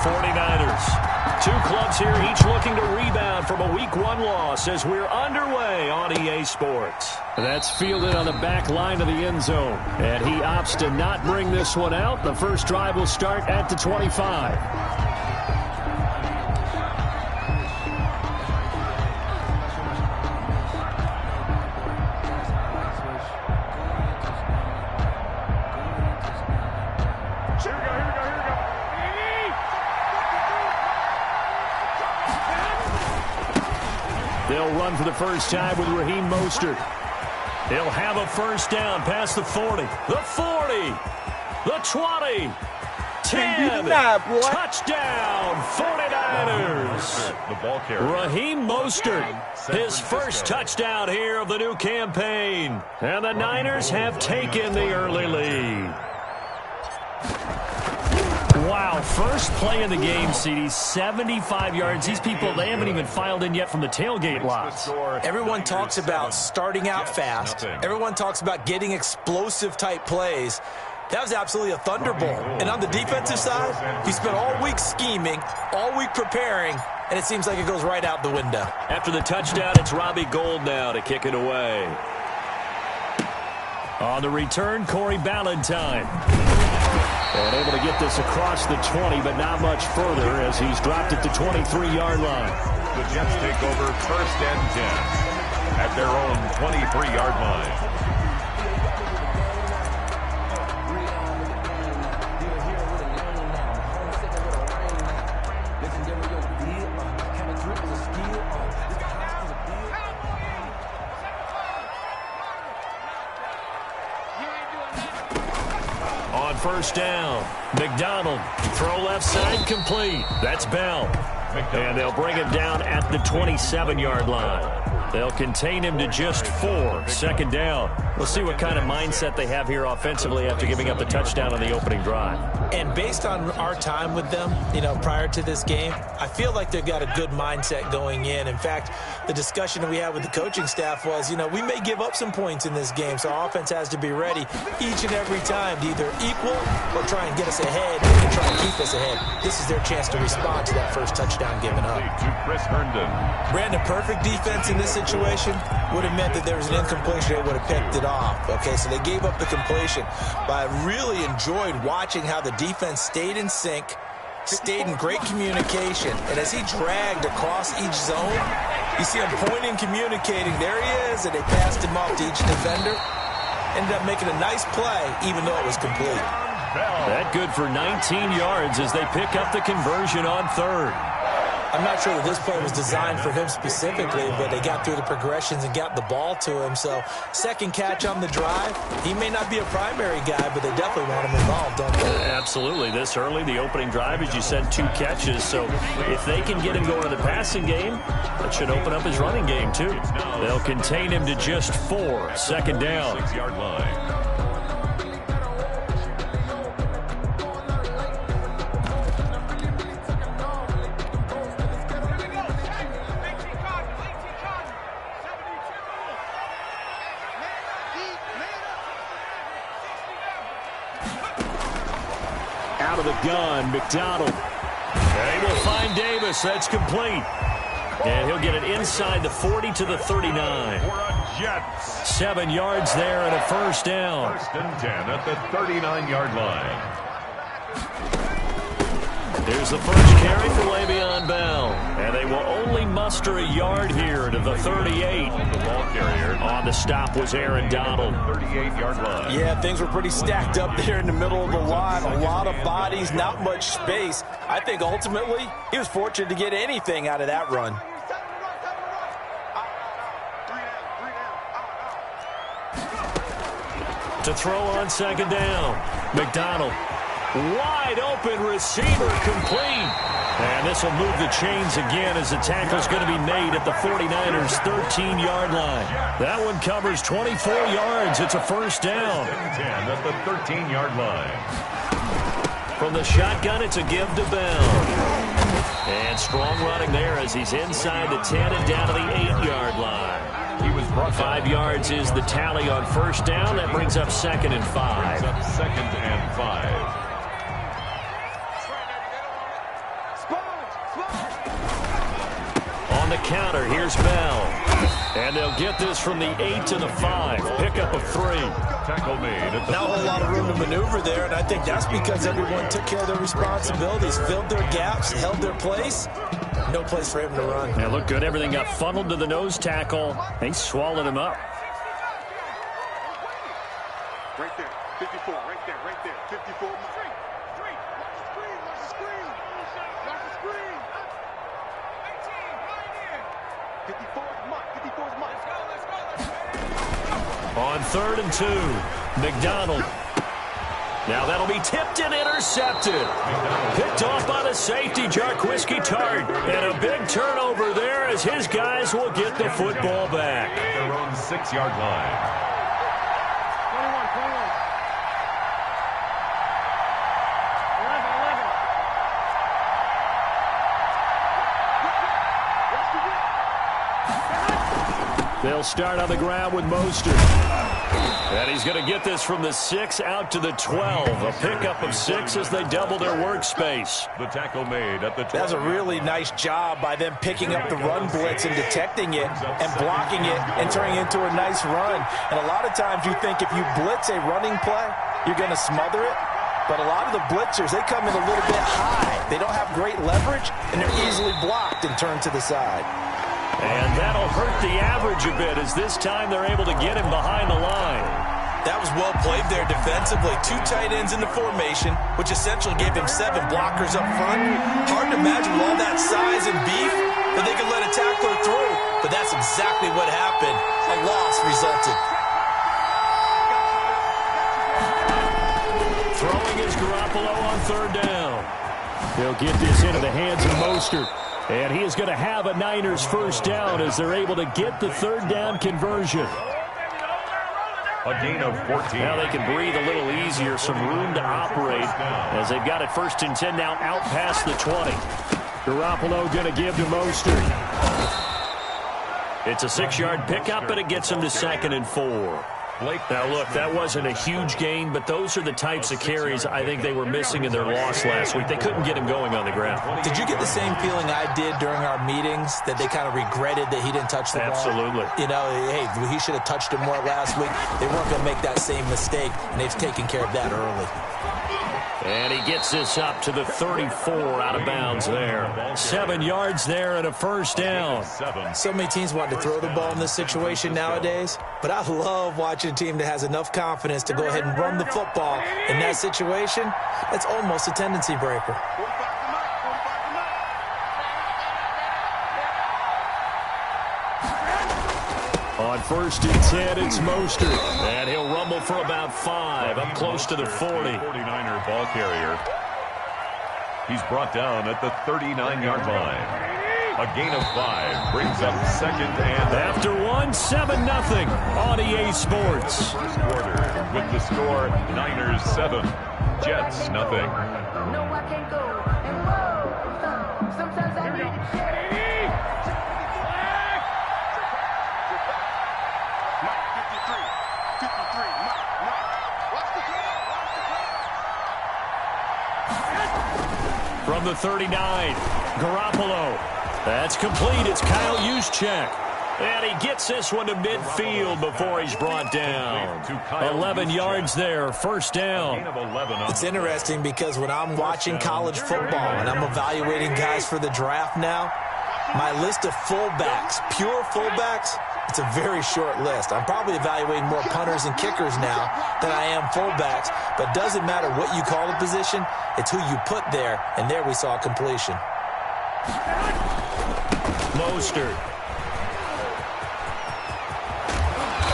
49ers. Two clubs here, each looking to rebound from a Week 1 loss as we're underway on EA Sports. That's fielded on the back line of the end zone. And he opts to not bring this one out. The first drive will start at the 25. They'll run for the first time with Raheem Mostert. He'll have a first down past the 40. The 40. The 20. 10. Touchdown, 49ers. The ball carrier. Raheem Mostert, his first touchdown here of the new campaign. And the Niners have taken the early lead. Wow, first play of the game, CD, 75 yards. These people, they haven't even filed in yet from the tailgate lots. Everyone talks about starting out fast. Everyone talks about getting explosive-type plays. That was absolutely a thunderbolt. And on the defensive side, he spent all week scheming, all week preparing, and it seems like it goes right out the window. After the touchdown, it's Robbie Gould now to kick it away. On the return, Corey Ballantyne. And able to get this across the 20, but not much further as he's dropped it to 23-yard line. The Jets take over 1st and 10 at their own 23-yard line. First down. McDonald. Throw left side complete. That's Bell. And they'll bring him down at the 27-yard line. They'll contain him to just 4. Second down. We'll see what kind of mindset they have here offensively after giving up the touchdown on the opening drive. And based on our time with them, prior to this game, I feel like they've got a good mindset going in. In fact, the discussion that we had with the coaching staff was, we may give up some points in this game, so our offense has to be ready each and every time to either equal or try and get us ahead and try and keep us ahead. This is their chance to respond to that first touchdown given up. To Chris Herndon. Brandon, perfect defense in this situation would have meant that there was an incompletion. They would have picked it off. Okay, so they gave up the completion. But I really enjoyed watching how the defense stayed in sync, stayed in great communication. And as he dragged across each zone, you see him pointing, communicating. There he is, and they passed him off to each defender. Ended up making a nice play, even though it was complete. That good for 19 yards as they pick up the conversion on third. I'm not sure that this play was designed for him specifically, but they got through the progressions and got the ball to him. So second catch on the drive. He may not be a primary guy, but they definitely want him involved, don't they? Absolutely. This early, the opening drive, as you said, 2 catches. So if they can get him going to the passing game, that should open up his running game too. They'll contain him to just 4. Second down. 6-yard line. Out of the gun, McDonald. And he will find Davis. That's complete. And he'll get it inside the 40 to the 39. 7 yards there and a first down. 1st and 10 at the 39-yard line. Here's the first carry for Le'Veon Bell. And they will only muster a yard here to the 38. The ball carrier on the stop was Aaron Donald. 38-yard line. Yeah, things were pretty stacked up there in the middle of the line. A lot of bodies, not much space. I think ultimately he was fortunate to get anything out of that run. To throw on second down. McDonald. Wide open receiver complete. And this will move the chains again as the tackle's going to be made at the 49ers' 13-yard line. That one covers 24 yards. It's a first down. 10 at the 13-yard line. From the shotgun, it's a give to Bell. And strong running there as he's inside the 10 and down to the 8-yard line. He was brought 5 yards is the tally on first down. That brings up 2nd and 5. Brings up 2nd and 5. On the counter, here's Bell. And they'll get this from the 8 to the 5. Pickup of 3. Tackle made at the Not a whole lot of room to maneuver there, and I think that's because everyone took care of their responsibilities, filled their gaps, held their place. No place for him to run. Yeah, looked good. Everything got funneled to the nose tackle. They swallowed him up. Right there, 54, right there, 54. On 3rd and 2, McDonald. Now that'll be tipped and intercepted. Picked off by the safety, Jarquiski Tart. And a big turnover there as his guys will get the football back. their own 6-yard line. 11. They'll start on the ground with Mostert. And he's going to get this from the 6 out to the 12. A pickup of 6 as they double their workspace. The tackle made at the 12. That's a really nice job by them picking up the run blitz and detecting it and blocking it and turning it into a nice run. And a lot of times you think if you blitz a running play, you're going to smother it. But a lot of the blitzers, they come in a little bit high. They don't have great leverage, and they're easily blocked and turned to the side. And that'll hurt the average a bit as this time they're able to get him behind the line. That was well played there defensively. 2 tight ends in the formation, which essentially gave him 7 blockers up front. Hard to imagine with all that size and beef that they could let a tackler through. But that's exactly what happened. A loss resulted. Throwing is Garoppolo on 3rd down. They'll get this into the hands of Mostert. And he is going to have a Niners first down as they're able to get the 3rd down conversion. A gain of 14. Now they can breathe a little easier, some room to operate as they've got it 1st and 10 now out past the 20. Garoppolo going to give to Mostert. It's a 6-yard pickup, and it gets him to 2nd and 4. Now, look, that wasn't a huge gain, but those are the types of carries I think they were missing in their loss last week. They couldn't get him going on the ground. Did you get the same feeling I did during our meetings, that they kind of regretted that he didn't touch the ball? Absolutely. You know, hey, he should have touched it more last week. They weren't going to make that same mistake, and they've taken care of that early. And he gets this up to the 34 out of bounds there. 7 yards there and a first down. So many teams want to throw the ball in this situation nowadays, but I love watching a team that has enough confidence to go ahead and run the football. In that situation, that's almost a tendency breaker. On 1st and 10, it's Mostert. And he'll rumble for about 5, up close to the 40. 49er ball carrier. He's brought down at the 39-yard line. A gain of 5 brings up 2nd and... After 7-0 on EA Sports. First quarter with the score Niners 7, Jets nothing. No, I can't go. And whoa, sometimes I need to check. From the 39, Garoppolo. That's complete. It's Kyle Juszczyk. And he gets this one to midfield before he's brought down. 11 yards there, first down. It's interesting because when I'm watching college football and I'm evaluating guys for the draft now, my list of fullbacks, pure fullbacks, it's a very short list. I'm probably evaluating more punters and kickers now than I am fullbacks, but it doesn't matter what you call a position, it's who you put there, and there we saw completion. Mostert.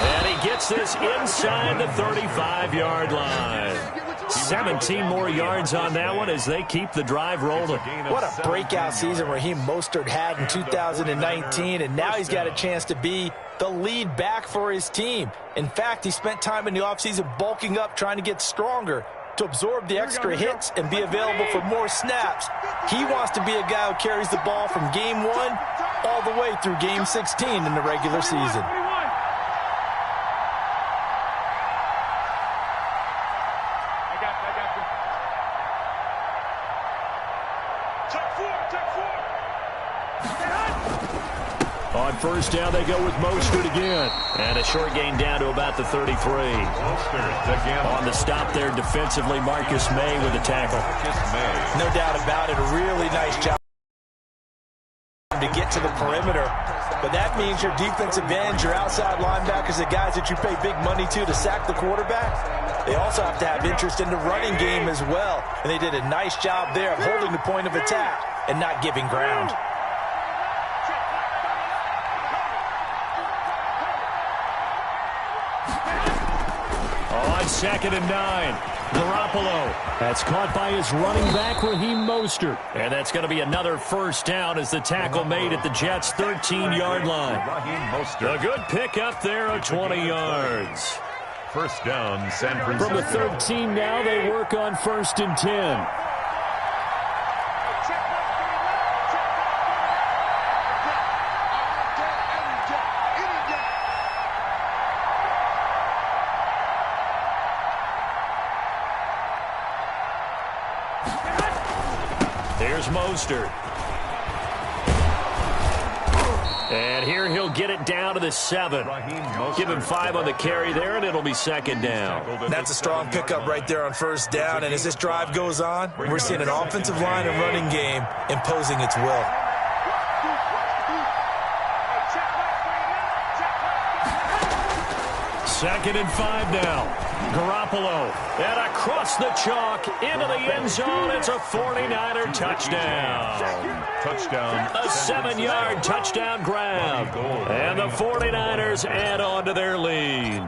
And he gets this inside the 35-yard line. 17 more yards on that one as they keep the drive rolling. What a breakout season Raheem Mostert had in 2019, and now he's got a chance to be the lead back for his team. In fact, he spent time in the offseason bulking up, trying to get stronger to absorb the extra hits and be available for more snaps. He wants to be a guy who carries the ball from game 1 all the way through game 16 in the regular season. On first down, they go with Mostert again. And a short gain down to about the 33. Mostert again. On the stop there defensively, Marcus May with a tackle. No doubt about it. A really nice job to get to the perimeter. But that means your defensive ends, your outside linebackers, the guys that you pay big money to sack the quarterback, they also have to have interest in the running game as well. And they did a nice job there of holding the point of attack and not giving ground. On 2nd and 9, Garoppolo. That's caught by his running back, Raheem Mostert. And that's going to be another first down as the tackle made at the Jets' 13-yard line. Raheem Mostert. A good pickup there of 20 yards. First down, San Francisco. From the 13 now, they work on 1st and 10. Here's Mostert. And here he'll get it down to the 7. Give him 5 on the carry there, and it'll be 2nd down. That's a strong pickup right there on first down. And as this drive goes on, we're seeing an offensive line and running game imposing its will. Second and 5 now. Garoppolo, and across the chalk, into the end zone. It's a 49er touchdown. Touchdown. A 7-yard touchdown grab. And the 49ers add on to their lead.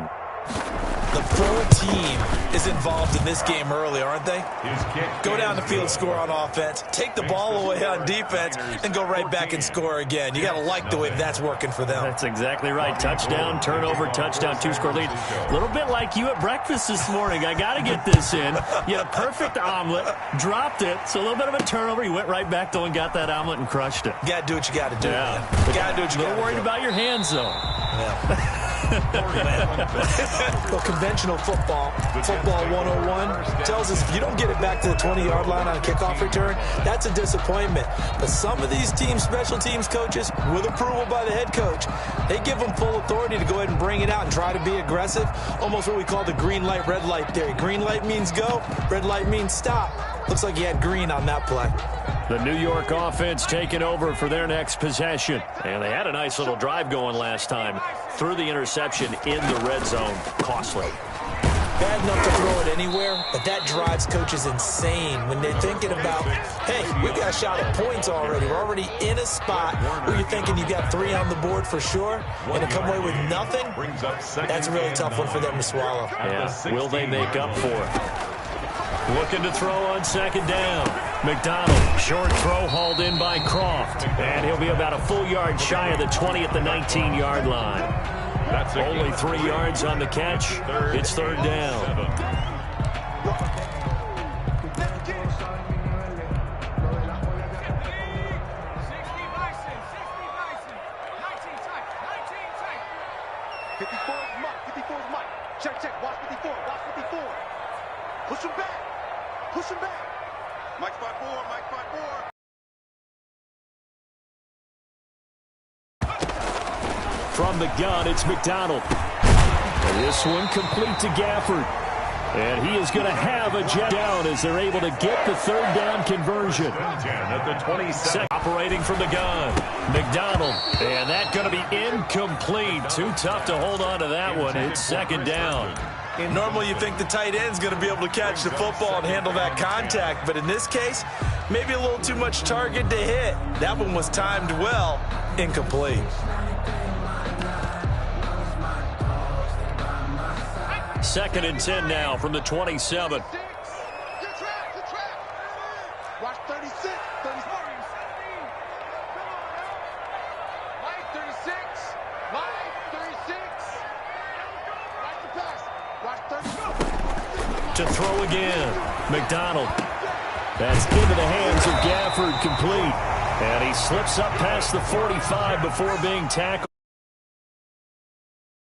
The full team is involved in this game early, aren't they? Go down the field, score on offense, take the ball away on defense, and go right back and score again. You got to like the way that's working for them. That's exactly right. Touchdown, turnover, touchdown, 2-score lead. A little bit like you at breakfast this morning. I got to get this in. You had a perfect omelet, dropped it, so a little bit of a turnover. You went right back, though, and got that omelet and crushed it. You got to do what you got to do. Yeah. You got to do what you got to do. A little worried about your hands, though. Yeah. Well, conventional football 101 tells us if you don't get it back to the 20-yard line on a kickoff return, that's a disappointment. But some of these teams, special teams coaches, with approval by the head coach, they give them full authority to go ahead and bring it out and try to be aggressive, almost what we call the green light, red light theory. Green light means go, red light means stop. Looks like you had green on that play. The New York offense taking over for their next possession. And they had a nice little drive going last time. Threw the interception in the red zone. Costly. Bad enough to throw it anywhere, but that drives coaches insane when they're thinking about, hey, we got a shot at points already. We're already in a spot where you're thinking you got 3 on the board for sure, and to come away with nothing, that's a really tough one for them to swallow. Yeah. Will they make up for it? Looking to throw on 2nd down. McDonald, short throw hauled in by Croft. And he'll be about a full yard shy of the 20 at the 19-yard line. That's only 3 yards on the catch. It's 3rd down. Check. Watch 54. Push him back. Mike 5-4. From the gun, it's McDonald. And this one complete to Gafford. And he is going to have a jet down as they're able to get the 3rd down conversion. At the 27. Operating from the gun, McDonald. And that's going to be incomplete. Too tough to hold on to that one. It's 2nd down. Normally you think the tight end's going to be able to catch the football and handle that contact, but in this case, maybe a little too much target to hit. That one was timed well, incomplete. 2nd and 10 now from the 27. Good track. Watch 36. 34. Mike 36. Watch the pass. Watch 30. To throw again. McDonald. That's into the hands of Gafford, complete. And he slips up past the 45 before being tackled.